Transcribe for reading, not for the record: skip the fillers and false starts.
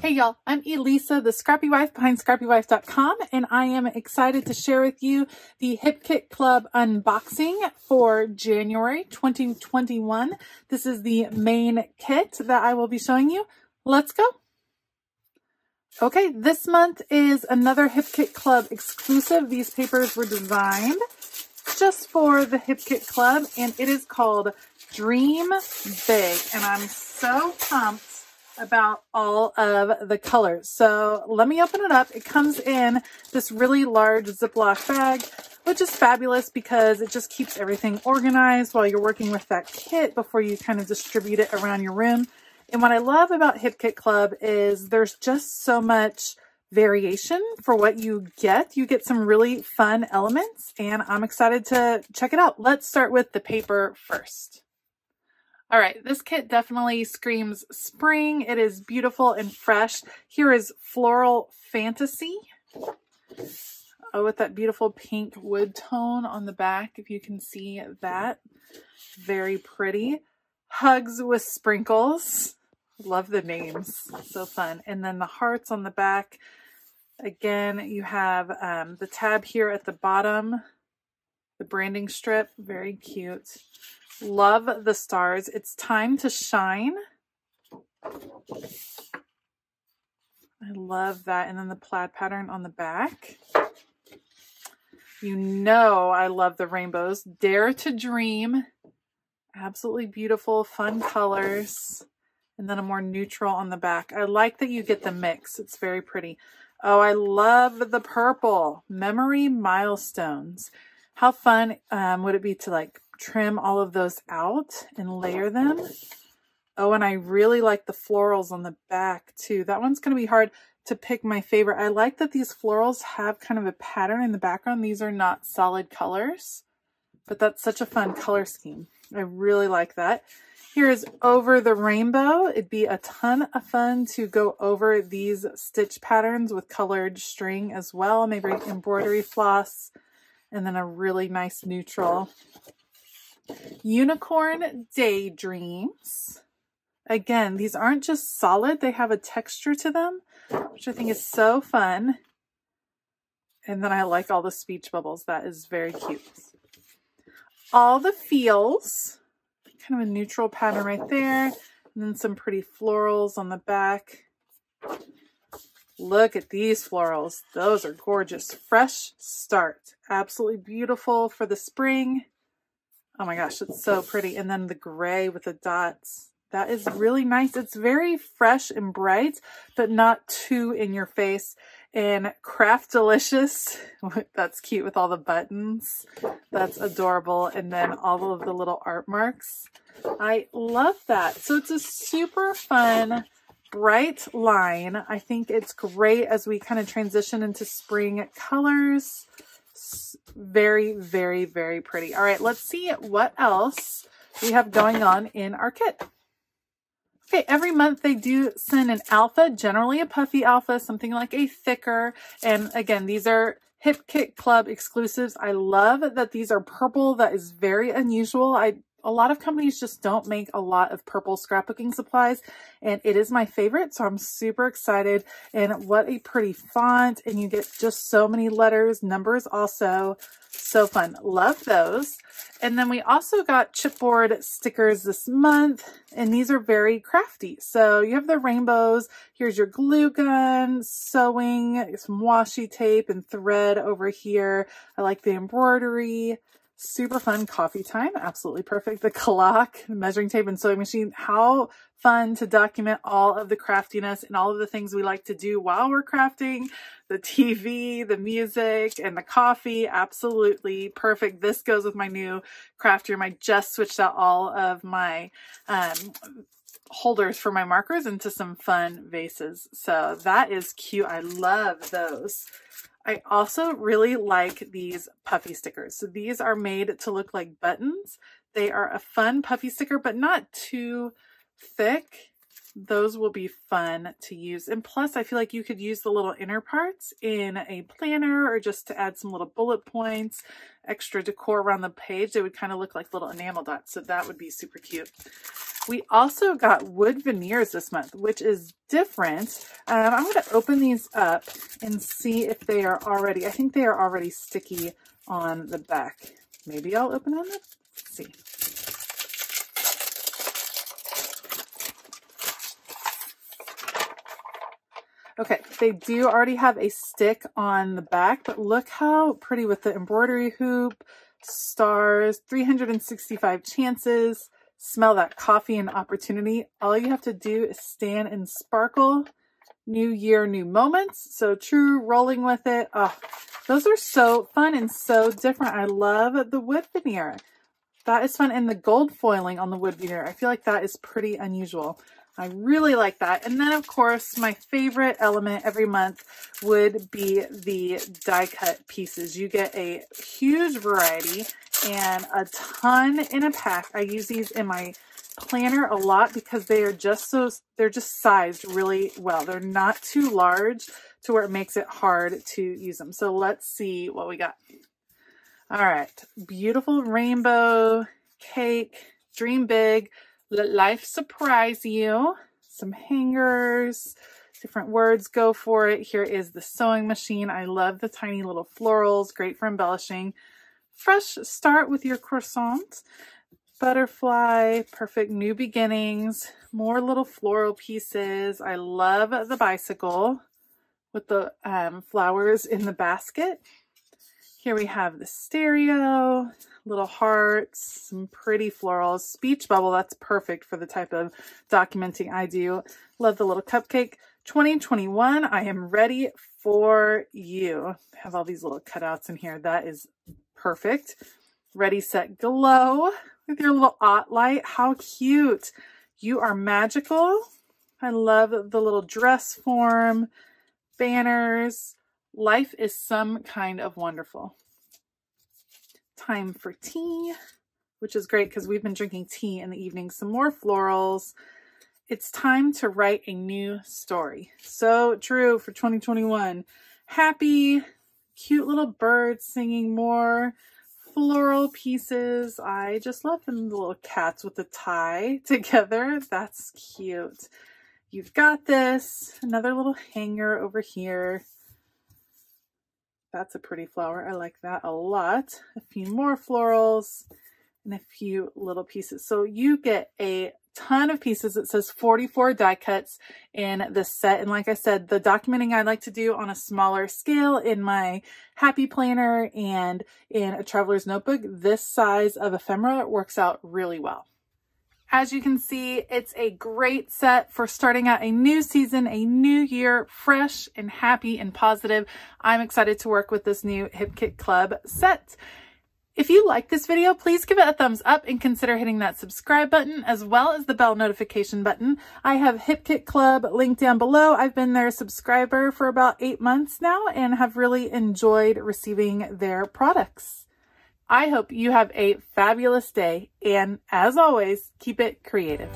Hey y'all, I'm Elisa, the Scrappy Wife behind scrappywife.com, and I am excited to share with you the Hip Kit Club unboxing for January 2021. This is the main kit that I will be showing you. Let's go. Okay, this month is another Hip Kit Club exclusive. These papers were designed just for the Hip Kit Club, and it is called Dream Big, and I'm so pumped about all of the colors. So let me open it up. It comes in this really large Ziploc bag, which is fabulous because it just keeps everything organized while you're working with that kit before you kind of distribute it around your room. And what I love about Hip Kit Club is there's just so much variation for what you get. You get some really fun elements, and I'm excited to check it out. Let's start with the paper first. All right, this kit definitely screams spring. It is beautiful and fresh. Here is Floral Fantasy. Oh, with that beautiful pink wood tone on the back, if you can see that. Very pretty. Hugs with Sprinkles. Love the names. So fun. And then the hearts on the back. Again, you have the tab here at the bottom. The branding strip. Very cute. Love the stars. It's time to shine. I love that. And then the plaid pattern on the back. You know I love the rainbows. Dare to dream. Absolutely beautiful, fun colors. And then a more neutral on the back. I like that you get the mix. It's very pretty. Oh, I love the purple. Memory milestones. How fun would it be to like trim all of those out and layer them? Oh, and I really like the florals on the back too. That one's going to be hard to pick my favorite. I like that these florals have kind of a pattern in the background. These are not solid colors, but that's such a fun color scheme. I really like that. Here is Over the Rainbow. It'd be a ton of fun to go over these stitch patterns with colored string as well. Maybe embroidery floss. And then a really nice neutral. Unicorn Daydreams. Again, these aren't just solid. They have a texture to them, which I think is so fun. And then I like all the speech bubbles. That is very cute. All the Feels. Kind of a neutral pattern right there. And then some pretty florals on the back. Look at these florals. Those are gorgeous. Fresh Start. Absolutely beautiful for the spring. Oh my gosh, it's so pretty. And then the gray with the dots. That is really nice. It's very fresh and bright, but not too in your face. And Craft Delicious. That's cute with all the buttons. That's adorable. And then all of the little art marks. I love that. So it's a super fun, bright line. I think it's great as we kind of transition into spring colors. Very, very, very pretty. All right, let's see what else we have going on in our kit. Okay, every month they do send an alpha, generally a puffy alpha, something like a thicker. And again, these are Hip Kit Club exclusives. I love that these are purple. That is very unusual. A lot of companies just don't make a lot of purple scrapbooking supplies, and it is my favorite, so I'm super excited. And what a pretty font, and you get just so many letters, numbers also. So fun. Love those. And then we also got chipboard stickers this month, and these are very crafty. So you have the rainbows. Here's your glue gun, sewing, some washi tape and thread over here. I like the embroidery. Super fun. Coffee time. Absolutely perfect. The clock, measuring tape, and sewing machine. How fun to document all of the craftiness and all of the things we like to do while we're crafting. The TV, the music, and the coffee. Absolutely perfect. This goes with my new craft room. I just switched out all of my holders for my markers into some fun vases. So that is cute. I love those. I also really like these puffy stickers. So these are made to look like buttons. They are a fun puffy sticker, but not too thick. Those will be fun to use. And plus, I feel like you could use the little inner parts in a planner or just to add some little bullet points, extra decor around the page. They would kind of look like little enamel dots. So that would be super cute. We also got wood veneers this month, which is different. I'm going to open these up and see if they are already, I think they are already sticky on the back. Maybe I'll open them up. Let's see. Okay, they do already have a stick on the back, but look how pretty with the embroidery hoop, stars, 365 chances, smell that coffee and opportunity. All you have to do is stand and sparkle. New year, new moments. So true, rolling with it. Oh, those are so fun and so different. I love the wood veneer. That is fun. And the gold foiling on the wood veneer, I feel like that is pretty unusual. I really like that. And then, of course, my favorite element every month would be the die cut pieces. You get a huge variety and a ton in a pack. I use these in my planner a lot because they are just they're just sized really well. They're not too large to where it makes it hard to use them. So let's see what we got. All right, beautiful rainbow cake, dream big. Let life surprise you. Some hangers, different words, go for it. Here is the sewing machine. I love the tiny little florals, great for embellishing. Fresh start with your croissants. Butterfly, perfect new beginnings. More little floral pieces. I love the bicycle with the flowers in the basket. Here we have the stereo, little hearts, some pretty florals, speech bubble. That's perfect for the type of documenting I do. Love the little cupcake. 2021, I am ready for you. Have all these little cutouts in here. That is perfect. Ready, set, glow with your little ot light. How cute. You are magical. I love the little dress form, banners. Life is some kind of wonderful. Time for tea, which is great because we've been drinking tea in the evening. Some more florals. It's time to write a new story. So true for 2021. Happy, cute little birds singing, more floral pieces. I just love them, the little cats with the tie together. That's cute. You've got this. Another little hanger over here. That's a pretty flower. I like that a lot. A few more florals and a few little pieces. So you get a ton of pieces. It says 44 die cuts in the set. And like I said, the documenting I like to do on a smaller scale in my happy planner and in a traveler's notebook, this size of ephemera works out really well. As you can see, it's a great set for starting out a new season, a new year, fresh and happy and positive. I'm excited to work with this new Hip Kit Club set. If you like this video, please give it a thumbs up and consider hitting that subscribe button as well as the bell notification button. I have Hip Kit Club linked down below. I've been their subscriber for about 8 months now and have really enjoyed receiving their products. I hope you have a fabulous day, and as always, keep it creative.